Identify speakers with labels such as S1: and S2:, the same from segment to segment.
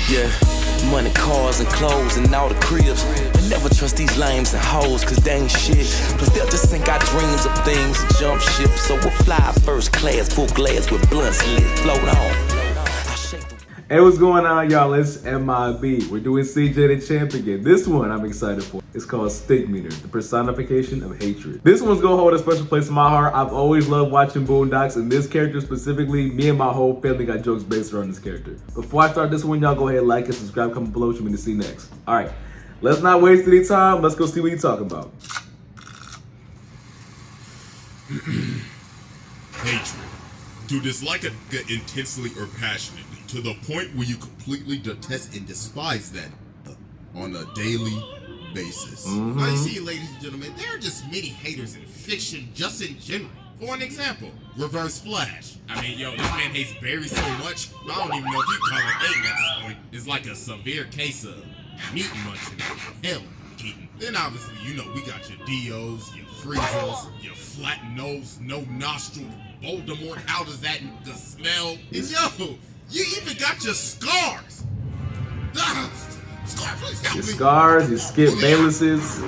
S1: Yeah, money, cars, and clothes, and all the cribs. But never trust these lames and hoes, cause they ain't shit. Plus they'll just sink our dreams of things and jump ship. So we'll fly first class, full glass with blunts lit, float on.
S2: Hey, what's going on, y'all? It's m.I.b. We're doing CJ the Champ again. This one I'm excited for. It's called STINKMEANER, the personification of hatred. This one's gonna hold a special place in my heart. I've always loved watching Boondocks, and this character specifically, me and my whole family got jokes based around this character. Before I start this one, y'all go ahead, like and subscribe, comment below, what you mean to see next. All right, let's not waste any time. Let's go see what he's talking about.
S3: Hatred. To dislike a nigga intensely or passionately, to the point where you completely detest and despise that on a daily basis.
S4: Now you see, ladies and gentlemen, there are just many haters in fiction just in general. For an example, Reverse Flash. I mean, yo, this man hates Barry so much, I don't even know if you can call it hating at this point. It's like a severe case of meat munching. Hell, eating. Then obviously, you know, we got your Dios, your Friezas, your flat nose, no nostril, Voldemort, how does that smell? And yo, you even got your scars. Scar, please help me.
S2: Your scars, your Skip Baylesses.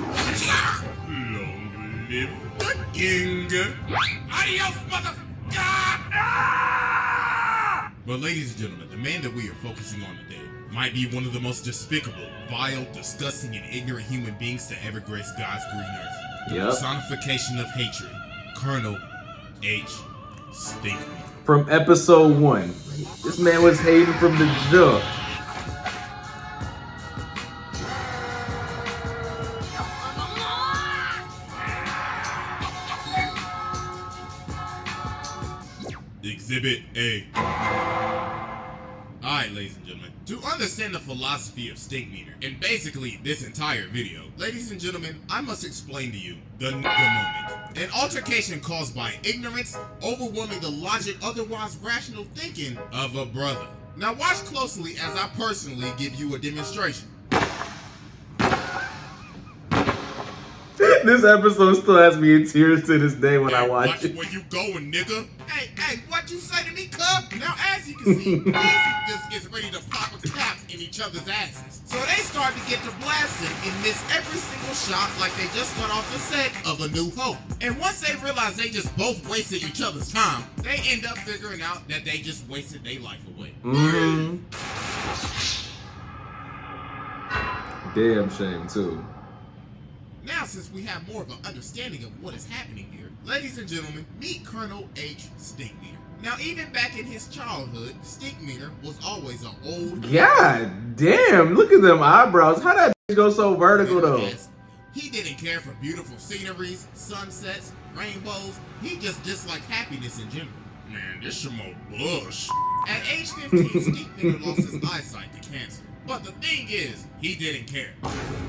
S3: Long live the king.
S4: Adios, motherfucker!
S3: But ladies and gentlemen, the man that we are focusing on today might be one of the most despicable, vile, disgusting, and ignorant human beings to ever grace God's green earth. The personification of hatred, Colonel H. STINKMEANER.
S2: From episode 1, this man was hating from the jump.
S3: Exhibit A. Alright, ladies and gentlemen, to understand the philosophy of STINKMEANER, and basically this entire video, ladies and gentlemen, I must explain to you the moment. An altercation caused by ignorance, overwhelming the logic, otherwise rational thinking of a brother. Now watch closely as I personally give you a demonstration.
S2: This episode still has me in tears to this day when I watch it.
S3: Where you going, nigga?
S4: Hey, what you say to me, cub? Now, as you can see, these just is ready to pop a cap in each other's asses. So they start to get to blasting and miss every single shot like they just got off the set of A New Hope. And once they realize they just both wasted each other's time, they end up figuring out that they just wasted their life away.
S2: Damn shame, too.
S4: Now, since we have more of an understanding of what is happening here, ladies and gentlemen, meet Colonel H. STINKMEANER. Now, even back in his childhood, STINKMEANER was always an old...
S2: God damn, look at them eyebrows. How that go so vertical, though?
S4: He didn't care for beautiful sceneries, sunsets, rainbows. He just disliked happiness in general.
S3: Man, this some more bush.
S4: At age 15, STINKMEANER lost his eyesight to cancer. But the thing is, he didn't care.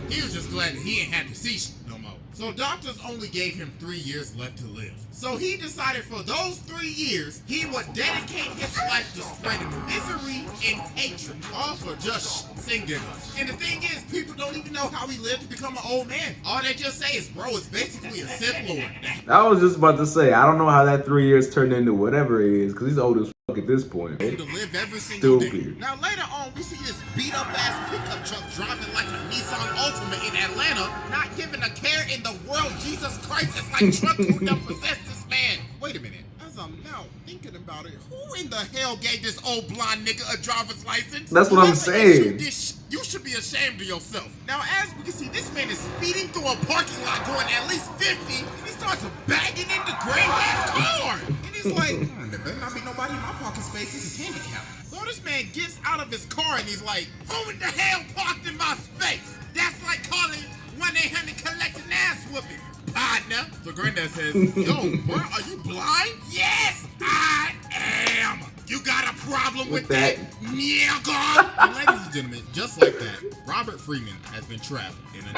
S4: He was just glad that he ain't have to see no more. So doctors only gave him 3 years left to live. So he decided for those 3 years, he would dedicate his life to spreading misery and hatred, all for just singing us. And the thing is, people don't even know how he lived to become an old man. All they just say is, bro, it's basically a Sith Lord.
S2: I was just about to say, I don't know how that 3 years turned into whatever it is, because he's old as fuck at this point.
S4: To live every single day.
S2: Stupid.
S4: Now later on, we see this beat up ass pickup truck driving like a Nissan Altima in Atlanta, not giving a care in the world. Jesus Christ, it's like truck who done possessed this man. Wait a minute. As I'm now thinking about it, who in the hell gave this old blonde nigga a driver's license?
S2: That's what I'm saying.
S4: You should be ashamed of yourself. Now, as we can see, this man is speeding through a parking lot going at least 50, and he starts bagging into Granddad's car. And he's like, there better not be nobody in my parking space. This is handicapped. So this man gets out of his car and he's like, who in the hell parked in my space? That's like calling 1-800 collect an ass whooping. Partner. So Granddad says, yo, bro, are you blind? Yes, I am. You got a problem with that? Nigga? And ladies and gentlemen, just like that, Robert Freeman has been trapped in a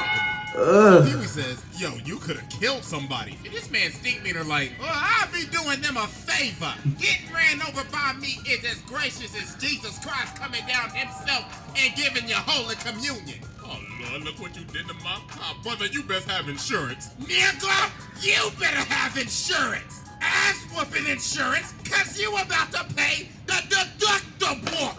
S4: so Huey says, yo, you could have killed somebody. And this man STINKMEANER like, well, I'll be doing them a favor. Getting ran over by me is as gracious as Jesus Christ coming down himself and giving you Holy Communion.
S3: Oh, Lord, look what you did to my car. Brother, you best have insurance.
S4: Nigga, you better have insurance. Ass whooping insurance, cause you about to pay the deductible.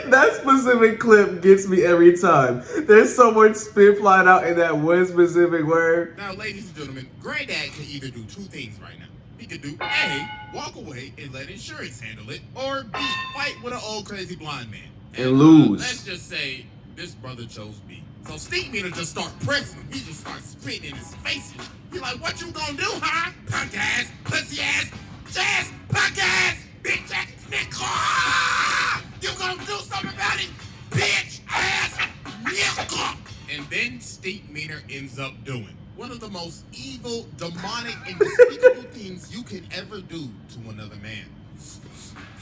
S2: That specific clip gets me every time. There's so much spit flying out in that one specific word.
S3: Now, ladies and gentlemen, Granddad can either do two things right now. He could do A, walk away and let insurance handle it, or B, fight with an old crazy blind man.
S2: And lose.
S3: Let's just say this brother chose B. So STINKMEANER just start pressing him. He just starts spitting in his face. He like, what you gonna do, huh? Punk ass, pussy ass, jazz, punk ass, bitch ass, nigga! You gonna do something about it, bitch ass, nigga! And then STINKMEANER ends up doing one of the most evil, demonic, and despicable things you can ever do to another man.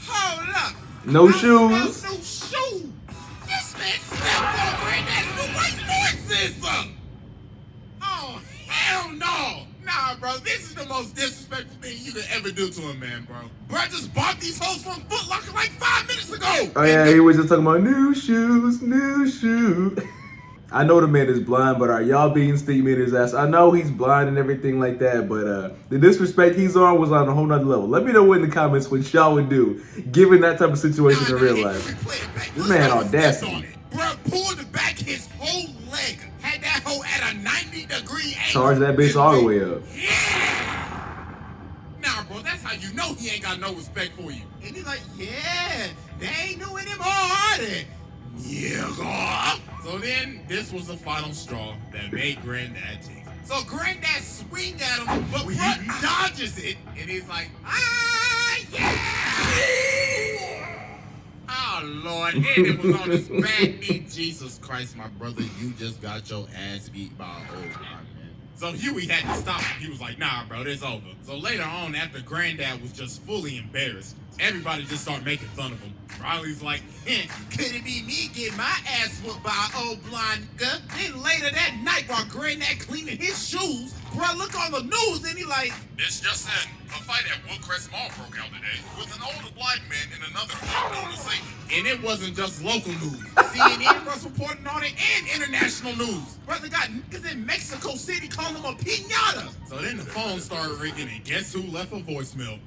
S3: Hold up!
S2: No
S3: I
S2: shoes.
S3: smell no shoes! This man stepped on Granddad's new white voices! Oh, hell no! Nah, bro, this is the most disrespectful thing you could ever do to a man, bro. Bro, I just bought these hoes from Foot Locker like 5 minutes ago!
S2: Oh yeah, he was just talking about new shoes, new shoes. I know the man is blind, but are y'all beating STINKMEANER's ass? I know he's blind and everything like that, but the disrespect he's on was on a whole nother level. Let me know in the comments what y'all would do, given that type of situation in real life. This man had audacity.
S3: Bro, pulled it back his whole leg. Had that hoe at a 90-degree angle.
S2: Charge that bitch all the way up.
S3: Yeah! Nah, bro, that's how you know he ain't got no respect for you. And he's like, yeah, they ain't knew anymore, are they? Yeah. So then, this was the final straw that made Granddad take. So Granddad swing at him, but bro dodges it, and he's like, ah, yeah! Oh, Lord, and it was on his bad knee. Jesus Christ, my brother, you just got your ass beat by an old man. So Huey had to stop him. He was like, nah, bro, it's over. So later on, after Granddad was just fully embarrassed, everybody just started making fun of him. Riley's like, could it be me getting my ass whooped by an old blind nigga? Then later that night, while Granddad cleaning his shoes, bro, look on the news and he like, it's just that a fight at Woodcrest Mall broke out today with an older blind man and another known as Satan. And it wasn't just local news. CNN was reporting on it and international news. Brother got niggas in Mexico City calling him a piñata. So then the phone started ringing and guess who left a voicemail?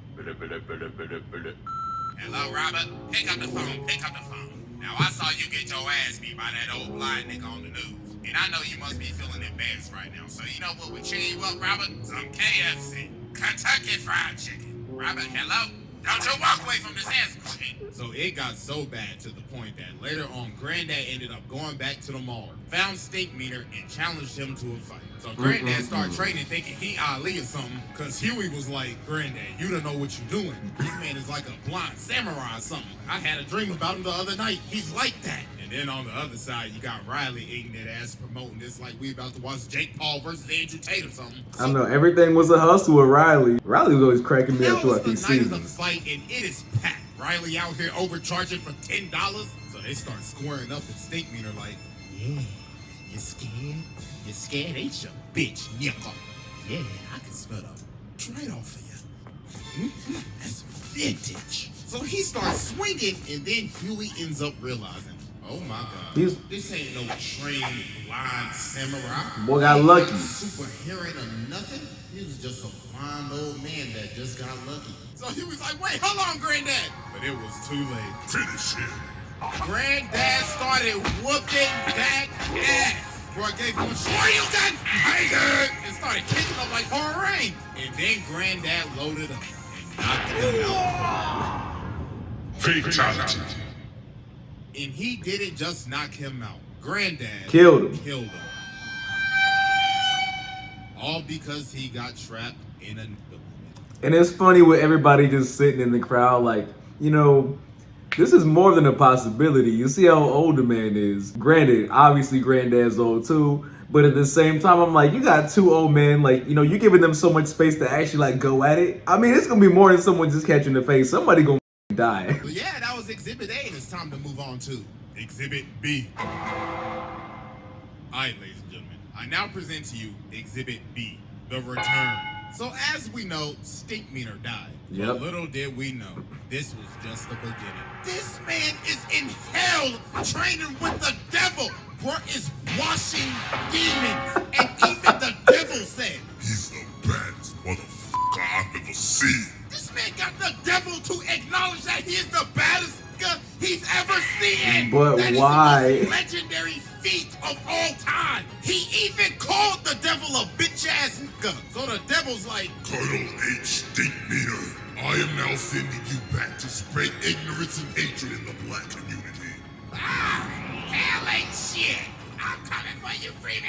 S3: Hello, Robert. Pick up the phone. Pick up the phone. Now, I saw you get your ass beat by that old blind nigga on the news. And I know you must be feeling embarrassed right now. So you know what would cheer you up, Robert? Some KFC. Kentucky Fried Chicken. Robert, hello? Don't you walk away from this answer machine. So it got so bad to the point that later on, Granddad ended up going back to the mall, found STINKMEANER, and challenged him to a fight. So Granddad started training thinking he Ali or something, because Huey was like, Granddad, you don't know what you're doing. This man is like a blind samurai or something. I had a dream about him the other night. He's like that. And then on the other side, you got Riley eating that ass promoting this like we about to watch Jake Paul versus Andrew Tate or something. So,
S2: I know, everything was a hustle with Riley. Riley was always cracking me up throughout these seasons.
S3: That was the night of the fight, and it is packed. Riley out here overcharging for $10. So they start squaring up and STINKMEANER like, yeah, you scared? You scared, ain't you, bitch, nigga? Yeah, I can smell the trade off of you. That's vintage. So he starts swinging, and then Huey ends up realizing, oh my God, this ain't no trained blind samurai.
S2: Boy got lucky.
S3: Super hearing or nothing. He was just a blind old man that just got lucky. So he was like, wait, hold on, Granddad. But it was too late. Finish him. Granddad started whooping that ass. Bro, gave him a shoryuken, and started kicking him like hard rain. And then Granddad loaded up and knocked him out.
S4: Fatality.
S3: And he didn't just knock him out. Granddad
S2: Killed him.
S3: All because he got trapped in a...
S2: And it's funny with everybody just sitting in the crowd like, you know, this is more than a possibility. You see how old the man is. Granted, obviously Granddad's old too, but at the same time, I'm like, you got two old men, like, you know, you're giving them so much space to actually like go at it. I mean, it's gonna be more than someone just catching the face. Somebody gonna die.
S3: But yeah, that was Exhibit A, and it's time to move on to Exhibit B. Alright, ladies and gentlemen, I now present to you Exhibit B, The Return. So as we know, STINKMEANER died.
S2: Yep.
S3: But little did we know, this was just the beginning. This man is in hell training with the devil. Bro is washing demons. And even the devil said,
S4: He's the baddest motherfucker I've ever seen.
S3: this man got the devil to acknowledge that he is the baddest nigga he's ever seen.
S2: But
S3: that
S2: why?
S3: is the most legendary feat of all time. He even called the devil a bitch ass nigga. So the devil's like,
S5: Cuddle H. Stinkmeaner, I am now sending you back to spread ignorance and hatred in the black community.
S3: hell ain't shit. I'm coming for you, Freeman.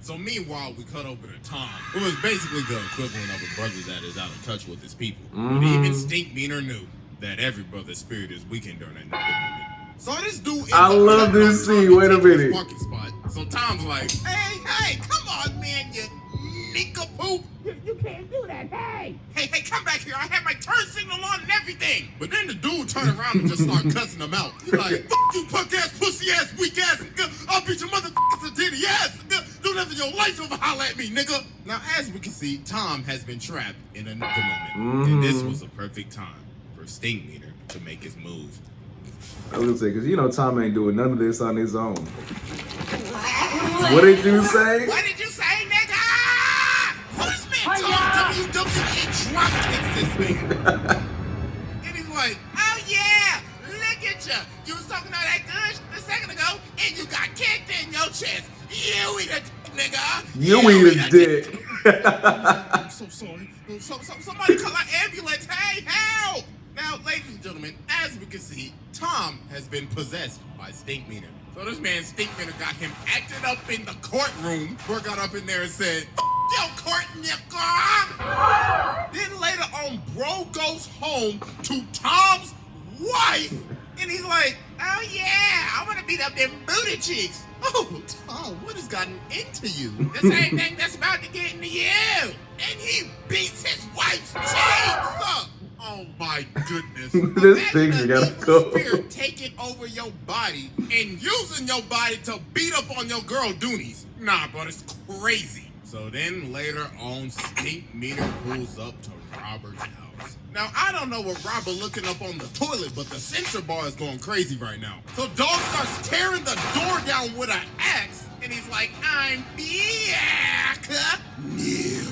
S3: So meanwhile, we cut over to Tom, who is basically the equivalent of a brother that is out of touch with his people. But even Stinkmeaner knew that every brother's spirit is weakened during that moment. So this dude ends
S2: I
S3: up
S2: love
S3: cutting
S2: this
S3: up Tom
S2: scene.
S3: and
S2: Wait a
S3: taking his
S2: minute.
S3: parking spot. So Tom's like, hey, come on, man, you nincompoop.
S6: You can't do that. Hey!
S3: Hey, come back here. I have my turn signal on and everything. But then the dude turned around and just started cussing him out. He's like, fuck you, punk ass, pussy ass, weak ass. I'll beat your motherfuckers to titty ass. Don't ever your life ever holler at me, nigga. Now, as we can see, Tom has been trapped in a nigga moment. And this was a perfect time for Stinkmeaner to make his move.
S2: I was gonna say, because you know Tom ain't doing none of this on his own. What did you say?
S3: What did you say, nigga? Oh, this man Tom WWE drop kicks this man. And he's like, oh yeah, look at you. You was talking all that good a second ago, and you got kicked in your chest. You eat a dick, nigga.
S2: You eat a dick.
S3: I'm so sorry. Somebody call an ambulance. Hey, help! Now, ladies and gentlemen, as we can see, Tom has been possessed by Stinkmeaner. So this man Stinkmeaner got him acting up in the courtroom. Bro got up in there and said, yo, court nigga! Then later on, bro goes home to Tom's wife, and he's like, oh yeah, I want to beat up them booty cheeks. Oh, Tom, what has gotten into you? The same thing that's about to get into you. And he beats his wife's cheeks up. Oh my goodness.
S2: This picture gotta go.
S3: Spirit taking over your body and using your body to beat up on your girl Doonies. Nah, bro, it's crazy. So then later on, Stinkmeaner pulls up to Robert's house. Now, I don't know what Robert looking up on the toilet, but the sensor bar is going crazy right now. So Dog starts tearing the door down with an axe, and he's like, I'm back, nigga.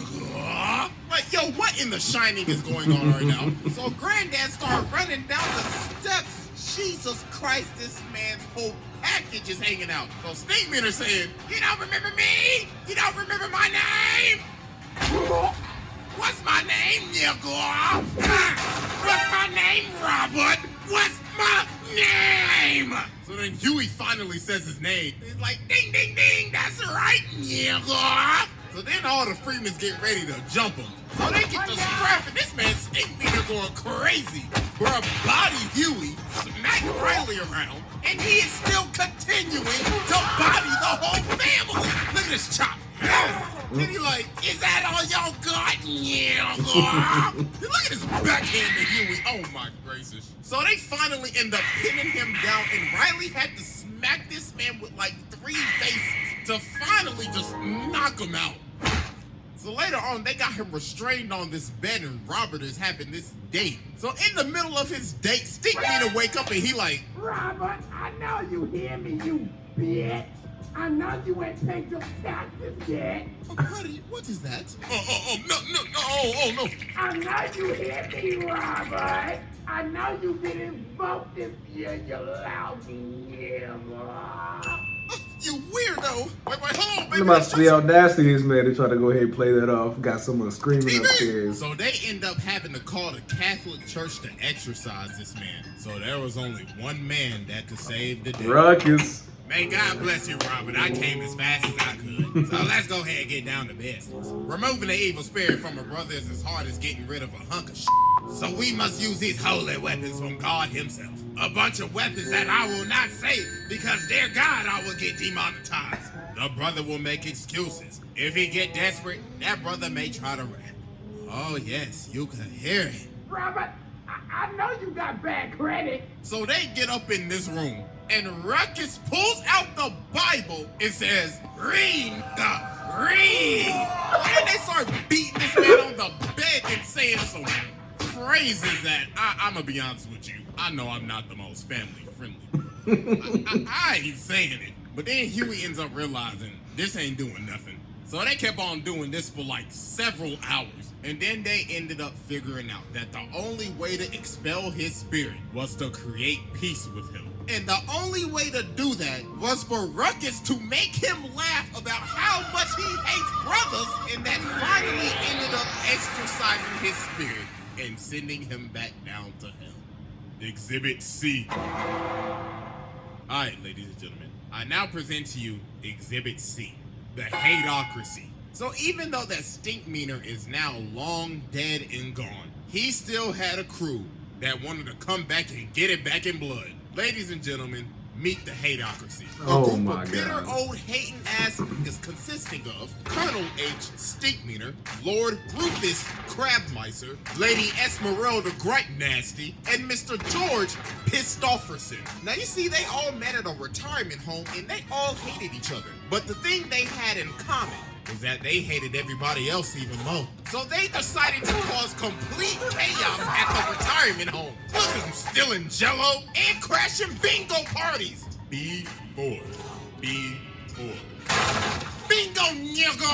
S3: Like, yo, what in the Shining is going on right now? So Granddad started running down the steps. Jesus Christ, this man's whole package is hanging out. So Stinkmeaner saying, you don't remember me? You don't remember my name? What's my name, nigga? What's my name, Robert? What's my name? So then Huey finally says his name. He's like, ding, ding, ding, that's right, nigga. So then all the Freemans get ready to jump him. So they get to scrapping. This man Stinkmeaner going crazy. Bruh, body Huey, smack Riley around, and he is still continuing to body the whole family. Look at this chop. Then he like, is that all y'all got? Yeah. Look at this backhand to Huey. Oh my gracious. So they finally end up pinning him down, and Riley had to smack this man with like 3 faces to finally just knock him out. So later on, they got him restrained on this bed, and Robert is having this date. So in the middle of his date, Stinkmeaner wake up and he like,
S6: Robert, I know you hear me, you bitch. I know you ain't paid your taxes yet.
S3: oh, buddy, what is that? No.
S6: I know you hear me, Robert. I know you didn't vote this year, you lousy nigga.
S3: You weirdo. Wait, hold on, baby.
S2: I'm about to see how nasty this man. They try to go ahead and play that off. Got someone screaming upstairs.
S3: So they end up having to call the Catholic Church to exorcise this man. So there was only one man that could save the day.
S2: Ruckus.
S3: May God bless you, Robert. I came as fast as I could. So let's go ahead and get down to business. Removing the evil spirit from a brother is as hard as getting rid of a hunk of shit. So we must use these holy weapons from God himself. A bunch of weapons that I will not say because dear God, I will get demonetized. The brother will make excuses. If he get desperate, that brother may try to rap. Oh yes, you can hear it.
S6: Robert, I know you got bad credit.
S3: So they get up in this room, and Ruckus pulls out the Bible and says, read. And then they start beating this man on the bed and saying some phrases that, I'm gonna be honest with you, I know I'm not the most family friendly. I ain't saying it. But then Huey ends up realizing this ain't doing nothing. So they kept on doing this for like several hours. And then they ended up figuring out that the only way to expel his spirit was to create peace with him. And the only way to do that was for Ruckus to make him laugh about how much he hates brothers, and that finally ended up exorcising his spirit and sending him back down to hell. Exhibit C. Alright, ladies and gentlemen, I now present to you Exhibit C, the Hateocracy. So even though that Stinkmeaner is now long dead and gone, he still had a crew that wanted to come back and get it back in blood. Ladies and gentlemen, meet the Hateocracy.
S2: Oh
S3: A group
S2: my
S3: of bitter
S2: God.
S3: old hating ass is consisting of Colonel H. Stinkmeaner, Lord Rufus Crabmicer, Lady Esmeralda Gripe Nasty, and Mr. George Pistofferson. Now you see, they all met at a retirement home and they all hated each other. But the thing they had in common was that they hated everybody else even more. So they decided to cause complete chaos at the retirement home. Look at them stealing jello and crashing bingo parties. B4. Bingo, nigga!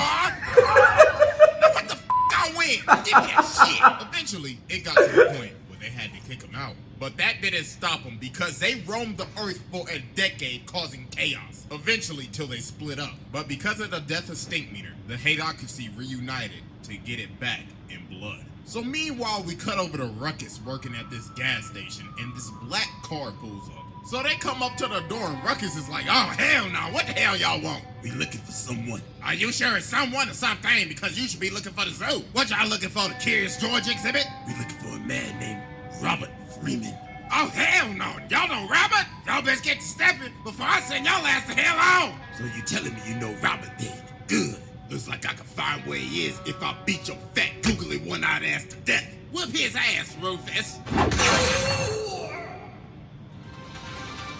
S3: Now what the f*** I win? Give me that shit. Eventually, it got to the point where they had to kick him out. But that didn't stop them because they roamed the earth for a decade causing chaos. Eventually till they split up. But because of the death of Stinkmeaner, the Hateocracy reunited to get it back in blood. So meanwhile, we cut over to Ruckus working at this gas station and this black car pulls up. So they come up to the door and Ruckus is like, oh hell no, what the hell y'all want? We looking for someone. Are you sure it's someone or something? Because you should be looking for the zoo. What y'all looking for, the Curious George exhibit? We looking for a man named Robert Freeman. Oh hell no, y'all know Robert? Y'all best get to stepping before I send y'all ass the hell on. So you telling me you know Robert then? Good. Looks like I can find where he is if I beat your fat, googly one-eyed ass to death. Whoop his ass, Rufus.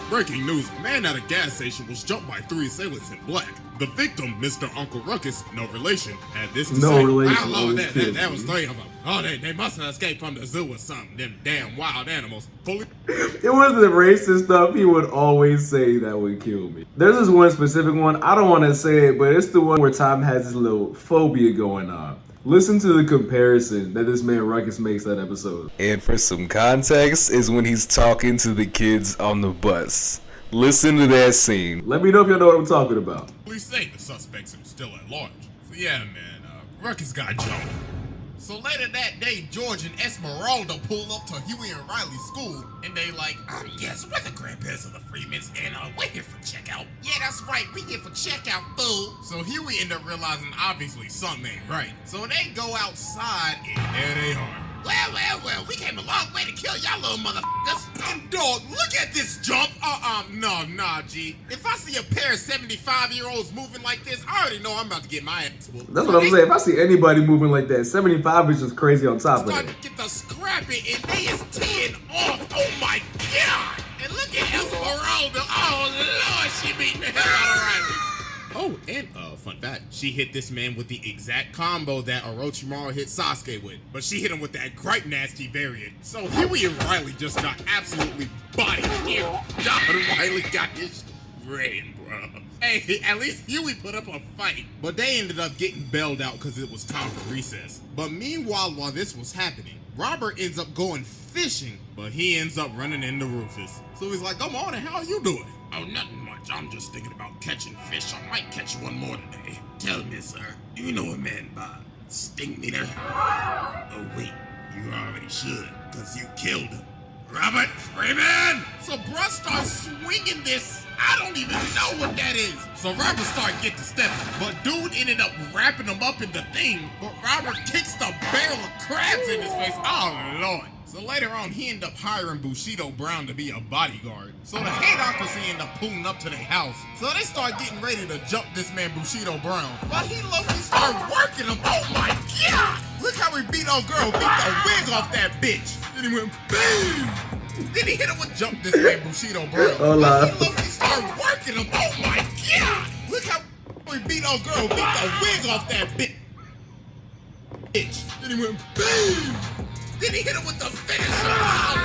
S3: Breaking news, a man at a gas station was jumped by 3 assailants in black. The victim, Mr. Uncle Ruckus, no relation, had this to say.
S2: No relation.
S3: I love that was 3 of them. Oh, they must have escaped from the zoo or something. Them damn wild animals. Fully.
S2: It was the racist stuff he would always say that would kill me. There's this one specific one, I don't want to say it, but it's the one where Tom has this little phobia going on. Listen to the comparison that this man Ruckus makes that episode.
S7: And for some context, is when he's talking to the kids on the bus. Listen to that scene.
S2: Let me know if y'all know what I'm talking about.
S3: Police say the suspects are still at large. So yeah, man, Ruckus got jumped. So later that day, George and Esmeralda pull up to Huey and Riley's school, and they like, yes, we're the grandparents of the Freemans, and we're here for checkout. Yeah, that's right, we here for checkout, fool. So Huey ended up realizing obviously something ain't right. So they go outside, and there they are. Well, we came a long way to kill y'all little motherfuckers. And dog, look at this jump. Nah, G. If I see a pair of 75-year-olds moving like this, I already know I'm about to get my ass whooped.
S2: That's what I'm saying. If I see anybody moving like that, 75 is just crazy on top of
S3: Start
S2: it.
S3: to get the scrapping, and they is teeing off. Oh my God. And look at Esmeralda. Oh Lord, she beating the hell out of Riley. Oh, and fun fact, she hit this man with the exact combo that Orochimaru hit Sasuke with, but she hit him with that Gripe Nasty variant. So Huey and Riley just got absolutely bodied here. Riley got his ran, bro. Hey, at least Huey put up a fight, but they ended up getting bailed out because it was time for recess. But meanwhile, while this was happening, Robert ends up going fishing, but he ends up running into Rufus. So he's like, come on, how are you doing? Oh, nothing much. I'm just thinking about catching fish. I might catch one more today. Tell me, sir, do you know a man by Stinkmeaner? Oh, wait, you already should, because you killed him. Robert Freeman! So bruh starts swinging this. I don't even know what that is. So Robert started getting to stepping, but dude ended up wrapping him up in the thing, but Robert kicks the barrel of crabs in his face. Oh, Lord. So later on, he ended up hiring Bushido Brown to be a bodyguard. So the Hateocracy ended up pulling up to their house. So they start getting ready to jump this man Bushido Brown. But he low-key started working him. Oh my God! Look how he beat old girl, beat the wig off that bitch. Then he went boom! Then he hit him with jump this man Bushido Brown. But he low-key started working him. Oh my God! Look how he beat old girl, beat the wig off that bitch. Then he went boom! Then he hit him with the finisher. Oh,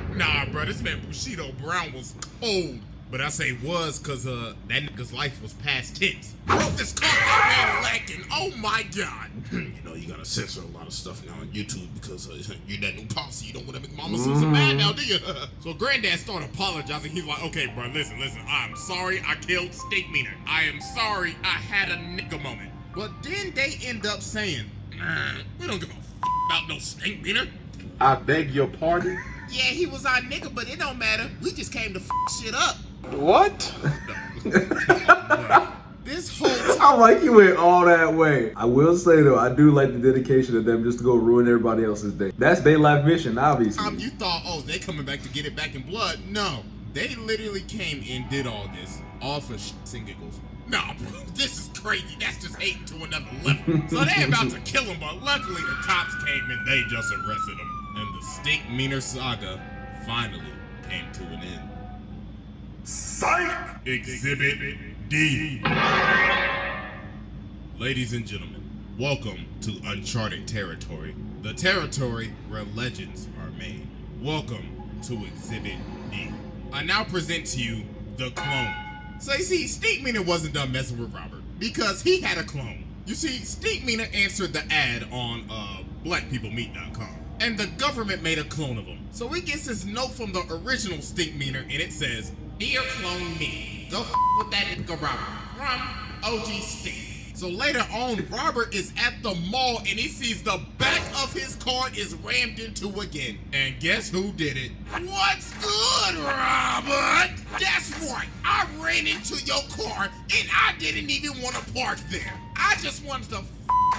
S3: Lord. Nah, bro, this man Bushido Brown was cold. But I say was because that nigga's life was past tense. Bro, this car man lacking. Oh my god. You know, you gotta censor a lot of stuff now on YouTube because you're that new policy. You don't want to make Mama Susan mad now, do you? So Granddad started apologizing. He's like, okay, bro, listen. I'm sorry I killed STINKMEANER. I am sorry I had a nigga moment. But then they end up saying, we don't give a about no STINKMEANER.
S8: I beg your pardon?
S3: Yeah, he was our nigga, but it don't matter. We just came to shit up.
S8: What?
S3: This whole
S2: I like you went all that way. I will say though, I do like the dedication of them just to go ruin everybody else's day. That's their life mission, obviously.
S3: you thought, oh, they coming back to get it back in blood. No, they literally came and did all this, all for shits and giggles. Nah, bro, this is crazy. That's just hating to another level. So they about to kill him, but luckily the cops came and they just arrested him. And the STINKMEANER saga finally came to an end.
S5: Psych!
S3: Exhibit D. Ladies and gentlemen, welcome to uncharted territory. The territory where legends are made. Welcome to Exhibit D. I now present to you the clone. So you see, STINKMEANER wasn't done messing with Robert because he had a clone. You see, STINKMEANER answered the ad on blackpeoplemeet.com. And the government made a clone of him. So he gets his note from the original STINKMEANER and it says, "Dear clone me, go with that nigga Robert from OG Stink." So later on, Robert is at the mall and he sees the back of his car is rammed into again. And guess who did it? What's good, Robert? That's right, I ran into your car and I didn't even want to park there. I just wanted to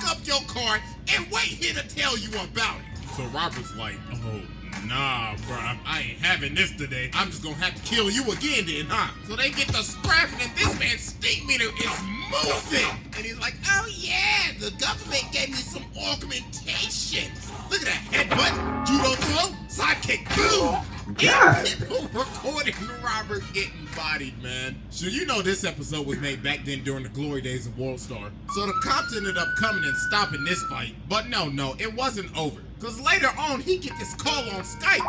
S3: up your car and wait here to tell you about it. So Robert's like, oh, nah, bruh, I ain't having this today. I'm just gonna have to kill you again then, huh? So they get to scrapping and this man's STINKMEANER is moving. And he's like, oh yeah, the government gave me some augmentation. Look at that headbutt, judo throw, sidekick, boom.
S2: God.
S3: And people recording Robert getting bodied, man. So you know this episode was made back then during the glory days of WorldStar. So the cops ended up coming and stopping this fight. But no, it wasn't over. Because later on, he get this call on Skype.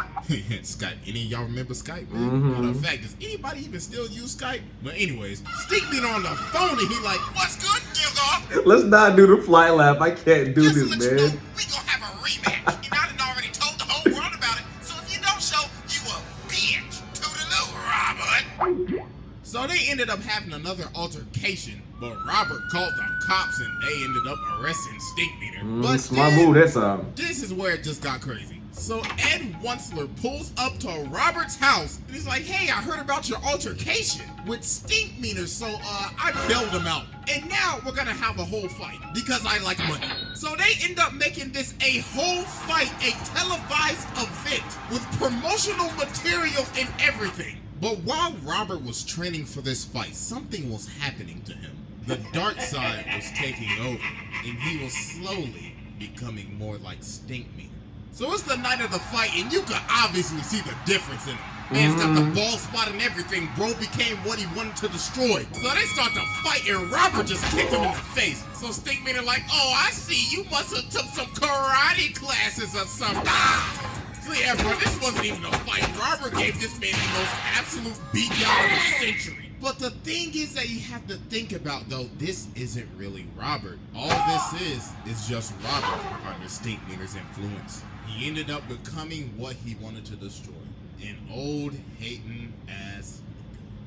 S3: Skype. Any of y'all remember Skype, man? Matter of fact, does anybody even still use Skype? But anyways, STINKMEANER on the phone and he like, what's good, nigga?
S2: Let's not do the fly laugh. I can't do
S3: Just to
S2: this,
S3: let you
S2: man.
S3: know, we gonna have a rematch. And I done already told the whole world about it. So if you don't show, you a bitch. Toodaloo, Robert. So they ended up having another altercation, but Robert called the cops and they ended up arresting STINKMEANER. But
S2: Smart
S3: then,
S2: move that time.
S3: this is where it just got crazy. So Ed Wunsler pulls up to Robert's house and he's like, hey, I heard about your altercation with STINKMEANER, so I bailed him out. And now we're gonna have a whole fight because I like money. So they end up making this a whole fight, a televised event with promotional material and everything. But while Robert was training for this fight, something was happening to him. The dark side was taking over, and he was slowly becoming more like STINKMEANER. So it's the night of the fight, and you can obviously see the difference in him. Man's got the ball spot and everything. Bro became what he wanted to destroy. So they start to fight, and Robert just kicked him in the face. So STINKMEANER like, oh, I see, you must have took some karate classes or something. So yeah, bro, this wasn't even a fight. Robert gave this man the most absolute beatdown of the century. But the thing is that you have to think about, though, this isn't really Robert. All this is just Robert under STINKMEANER's influence. He ended up becoming what he wanted to destroy. An old, hating ass.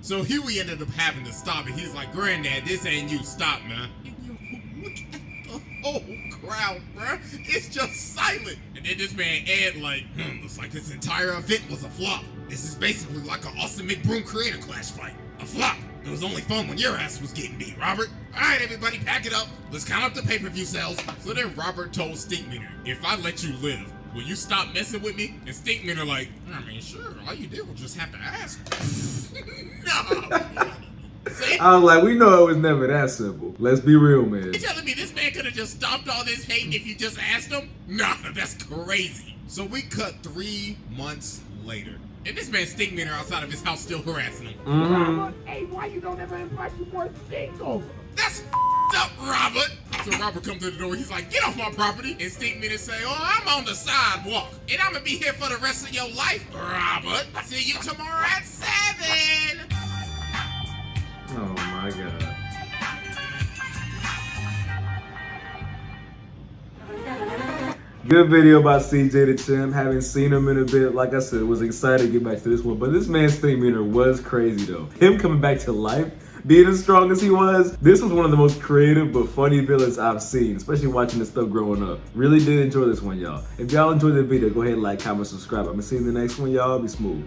S3: So Huey ended up having to stop it. He's like, Granddad, this ain't you. Stop, man. And you look at the whole crowd, bruh. It's just silent. And then this man Ed like, looks like this entire event was a flop. This is basically like an Austin McBroom creator clash fight. A flop. It was only fun when your ass was getting beat, Robert. Alright, everybody, pack it up. Let's count up the pay-per-view sales. So then Robert told STINKMEANER, if I let you live, will you stop messing with me? And STINKMEANER like, I mean, sure. All you did was just have to ask. No. See?
S2: I was like, we know it was never that simple. Let's be real, man.
S3: You telling me this man could have just stopped all this hate if you just asked him? Nah, that's crazy. So we cut 3 months later. And this man STINKMEANER outside of his house still harassing him.
S6: Robert, hey, why you don't ever invite your boy Stink over?
S3: That's up, Robert. So Robert comes to the door. He's like, get off my property. And STINKMEANER say, oh, I'm on the sidewalk. And I'm going to be here for the rest of your life, Robert. See you tomorrow at 7.
S2: Good video about CJ the Champ. Haven't seen him in a bit. Like I said, was excited to get back to this one. But this man's STINKMEANER was crazy though. Him coming back to life, being as strong as he was, this was one of the most creative but funny villains I've seen, especially watching this stuff growing up. Really did enjoy this one, y'all. If y'all enjoyed the video, go ahead and like, comment, subscribe. I'm gonna see you in the next one, y'all. Be smooth.